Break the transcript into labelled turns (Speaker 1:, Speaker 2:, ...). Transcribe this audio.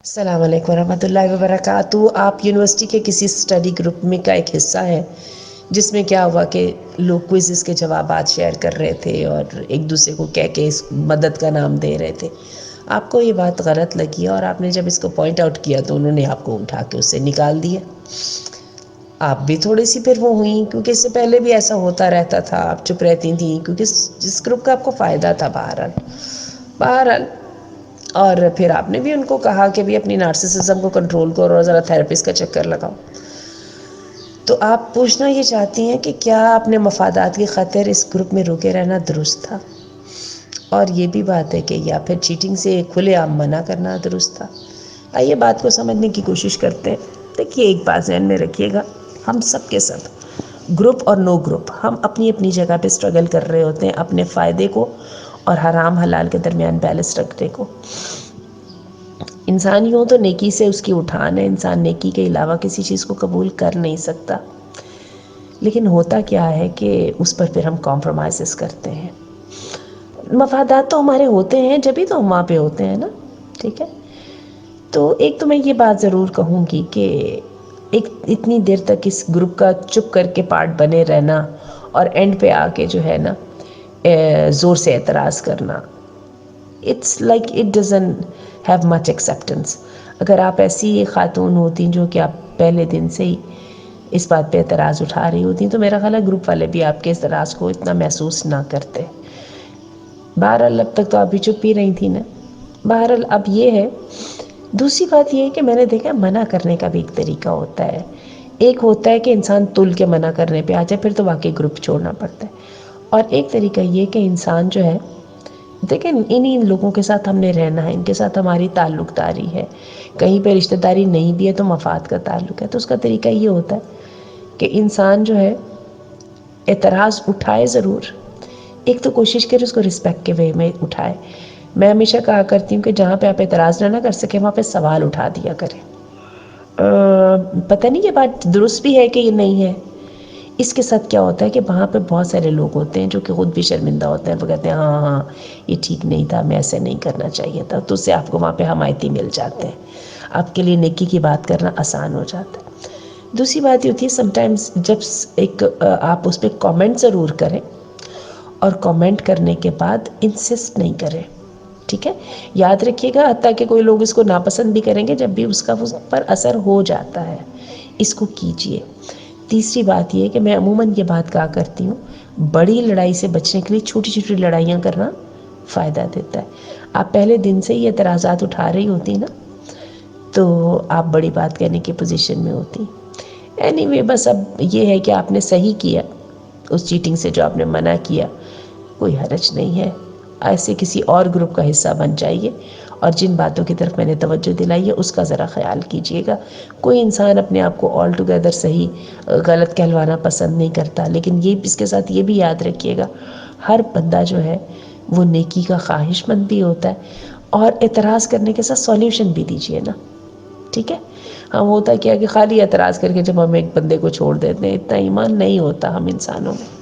Speaker 1: السلام علیکم ورحمۃ اللہ وبرکاتہ۔ آپ یونیورسٹی کے کسی اسٹڈی گروپ میں کا ایک حصہ ہے جس میں کیا ہوا کہ لوگ کوئزز کے جوابات شیئر کر رہے تھے اور ایک دوسرے کو کہہ کے اس مدد کا نام دے رہے تھے۔ آپ کو یہ بات غلط لگی اور آپ نے جب اس کو پوائنٹ آؤٹ کیا تو انہوں نے آپ کو اٹھا کے اس سے نکال دیا۔ آپ بھی تھوڑی سی پھر وہ ہوئیں، کیونکہ اس سے پہلے بھی ایسا ہوتا رہتا تھا، آپ چپ رہتی تھیں کیونکہ جس گروپ کا آپ کو فائدہ تھا۔ بہرحال اور پھر آپ نے بھی ان کو کہا کہ بھی اپنی نارسسزم کو کنٹرول کرو اور ذرا تھراپسٹ کا چکر لگاؤ۔ تو آپ پوچھنا یہ چاہتی ہیں کہ کیا اپنے مفادات کی خاطر اس گروپ میں رکے رہنا درست تھا؟ اور یہ بھی بات ہے کہ یا پھر چیٹنگ سے کھلے عام منع کرنا درست تھا؟ آئیے بات کو سمجھنے کی کوشش کرتے ہیں۔ دیکھیے، ایک بات ذہن میں رکھیے گا، ہم سب کے سب گروپ اور نو گروپ ہم اپنی اپنی جگہ پہ اسٹرگل کر رہے ہوتے ہیں اپنے فائدے کو اور حرام حلال کے درمیان بیلنس رکھنے کو۔ انسان یوں تو نیکی سے اس کی اٹھان ہے، انسان نیکی کے علاوہ کسی چیز کو قبول کر نہیں سکتا، لیکن ہوتا کیا ہے کہ اس پر پھر ہم کمپرومائزز کرتے ہیں۔ مفادات تو ہمارے ہوتے ہیں، جبھی تو ہم وہاں پہ ہوتے ہیں نا، ٹھیک ہے؟ تو ایک تو میں یہ بات ضرور کہوں گی کہ ایک اتنی دیر تک اس گروپ کا چپ کر کے پارٹ بنے رہنا اور اینڈ پہ آ کے جو ہے نا زور سے اعتراض کرنا، it's like it doesn't have much acceptance. اگر آپ ایسی خاتون ہوتی جو کہ آپ پہلے دن سے ہی اس بات پہ اعتراض اٹھا رہی ہوتی تو میرا خیال ہے گروپ والے بھی آپ کے اعتراض کو اتنا محسوس نہ کرتے۔ بہرحال اب تک تو آپ بھی چپ ہی رہی تھی نا۔ بہرحال اب یہ ہے، دوسری بات یہ ہے کہ میں نے دیکھا منع کرنے کا بھی ایک طریقہ ہوتا ہے۔ ایک ہوتا ہے کہ انسان تل کے منع کرنے پہ آ جائے، پھر تو واقعی گروپ چھوڑنا پڑتا ہے۔ اور ایک طریقہ یہ کہ انسان جو ہے، دیکھیں انہی لوگوں کے ساتھ ہم نے رہنا ہے، ان کے ساتھ ہماری تعلق داری ہے، کہیں پہ رشتہ داری نہیں بھی ہے تو مفاد کا تعلق ہے، تو اس کا طریقہ یہ ہوتا ہے کہ انسان جو ہے اعتراض اٹھائے ضرور، ایک تو کوشش کرے اس کو رسپیکٹ کے وے میں اٹھائے۔ میں ہمیشہ کہا کرتی ہوں کہ جہاں پہ آپ اعتراض نہ کر سکیں وہاں پہ سوال اٹھا دیا کریں۔ پتہ نہیں یہ بات درست بھی ہے کہ یہ نہیں ہے۔ اس کے ساتھ کیا ہوتا ہے کہ وہاں پہ بہت سارے لوگ ہوتے ہیں جو کہ خود بھی شرمندہ ہوتے ہیں، وہ کہتے ہیں ہاں ہاں یہ ٹھیک نہیں تھا، میں ایسے نہیں کرنا چاہیے تھا، تو اس سے آپ کو وہاں پہ حمایتی مل جاتے ہیں، آپ کے لیے نیکی کی بات کرنا آسان ہو جاتا ہے۔ دوسری بات یہ ہوتی ہے سم ٹائمز جب ایک آپ اس پہ کامنٹ ضرور کریں اور کامنٹ کرنے کے بعد انسسٹ نہیں کریں، ٹھیک ہے؟ یاد رکھیے گا حتیٰ کہ کوئی لوگ اس کو ناپسند بھی کریں گے، جب بھی اس کا اس پر اثر ہو جاتا ہے، اس کو کیجئے۔ تیسری بات یہ ہے کہ میں عموماً یہ بات کہا کرتی ہوں، بڑی لڑائی سے بچنے کے لیے چھوٹی چھوٹی لڑائیاں کرنا فائدہ دیتا ہے۔ آپ پہلے دن سے یہ اعتراضات اٹھا رہی ہوتی نا تو آپ بڑی بات کہنے کی پوزیشن میں ہوتی۔ اینی وے بس اب یہ ہے کہ آپ نے صحیح کیا، اس چیٹنگ سے جو آپ نے منع کیا، کوئی حرج نہیں ہے۔ ایسے کسی اور گروپ کا حصہ بن جائیے اور جن باتوں کی طرف میں نے توجہ دلائی ہے اس کا ذرا خیال کیجیے گا۔ کوئی انسان اپنے آپ کو آل ٹوگیدر صحیح غلط کہلوانا پسند نہیں کرتا، لیکن یہ اس کے ساتھ یہ بھی یاد رکھیے گا ہر بندہ جو ہے وہ نیکی کا خواہش مند بھی ہوتا ہے، اور اعتراض کرنے کے ساتھ سولیوشن بھی دیجیے نا، ٹھیک ہے؟ ہم ہوتا کیا کہ خالی اعتراض کر کے جب ہم ایک بندے کو چھوڑ دیتے ہیں، اتنا ایمان نہیں ہوتا ہم انسانوں میں۔